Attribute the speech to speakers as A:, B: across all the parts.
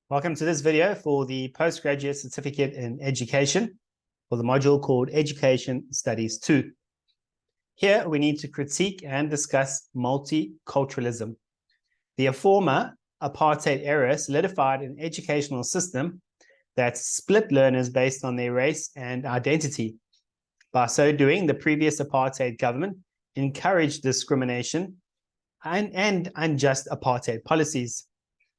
A: Welcome to this video for the Postgraduate Certificate in Education for the module called Education Studies 2. Here we need to critique and discuss multiculturalism. The former apartheid era solidified an educational system that split learners based on their race and identity. By so doing, the previous apartheid government encouraged discrimination and unjust apartheid policies.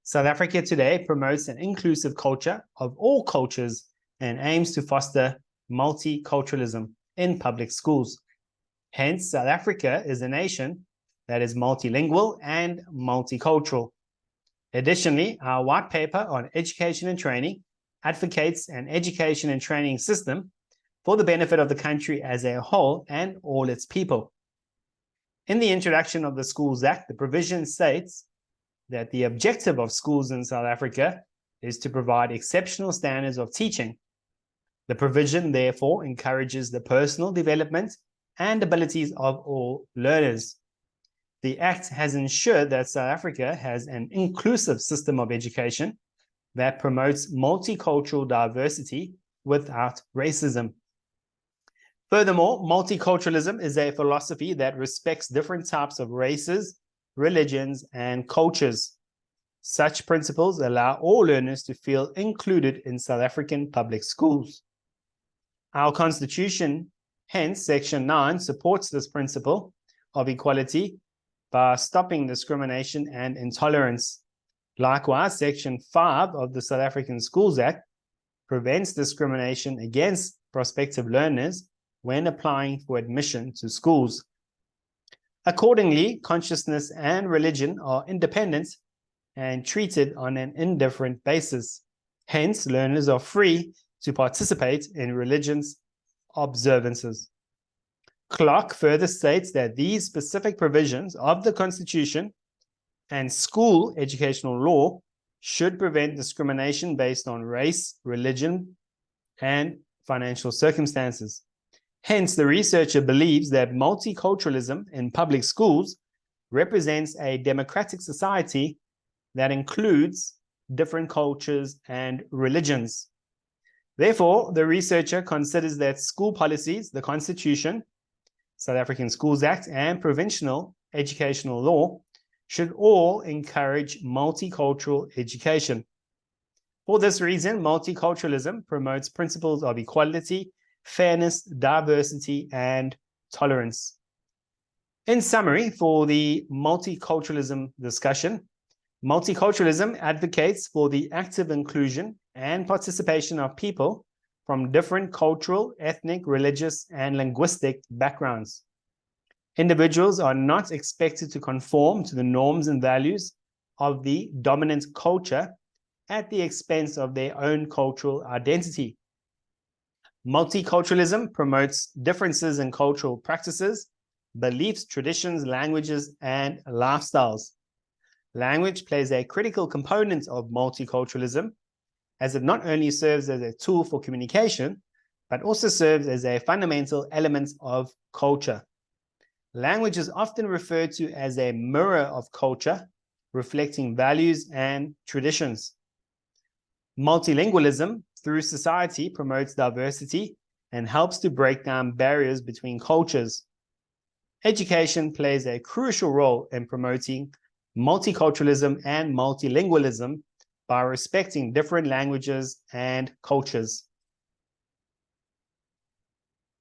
A: South Africa today promotes an inclusive culture of all cultures and aims to foster multiculturalism in public schools. Hence, South Africa is a nation that is multilingual and multicultural. Additionally, our white paper on education and training advocates an education and training system for the benefit of the country as a whole and all its people. In the introduction of the Schools Act, the provision states that the objective of schools in South Africa is to provide exceptional standards of teaching. The provision, therefore, encourages the personal development and abilities of all learners. The Act has ensured that South Africa has an inclusive system of education that promotes multicultural diversity without racism. Furthermore, multiculturalism is a philosophy that respects different types of races, religions, and cultures. Such principles allow all learners to feel included in South African public schools. Our Constitution, hence Section 9, supports this principle of equality by stopping discrimination and intolerance. Likewise, Section 5 of the South African Schools Act prevents discrimination against prospective learners when applying for admission to schools. Accordingly, consciousness and religion are independent and treated on an indifferent basis. Hence, learners are free to participate in religious observances. Clark further states that these specific provisions of the Constitution and school educational law should prevent discrimination based on race, religion, and financial circumstances. Hence, the researcher believes that multiculturalism in public schools represents a democratic society that includes different cultures and religions. Therefore, the researcher considers that school policies, the Constitution, South African Schools Act, and provincial educational law should all encourage multicultural education. For this reason, multiculturalism promotes principles of equality, fairness, diversity, and tolerance. In summary, for the multiculturalism discussion, multiculturalism advocates for the active inclusion and participation of people from different cultural, ethnic, religious, and linguistic backgrounds. Individuals are not expected to conform to the norms and values of the dominant culture at the expense of their own cultural identity. Multiculturalism promotes differences in cultural practices, beliefs, traditions, languages, and lifestyles. Language plays a critical component of multiculturalism, as it not only serves as a tool for communication, but also serves as a fundamental element of culture. Language is often referred to as a mirror of culture, reflecting values and traditions. Multilingualism through society promotes diversity and helps to break down barriers between cultures. Education plays a crucial role in promoting multiculturalism and multilingualism by respecting different languages and cultures.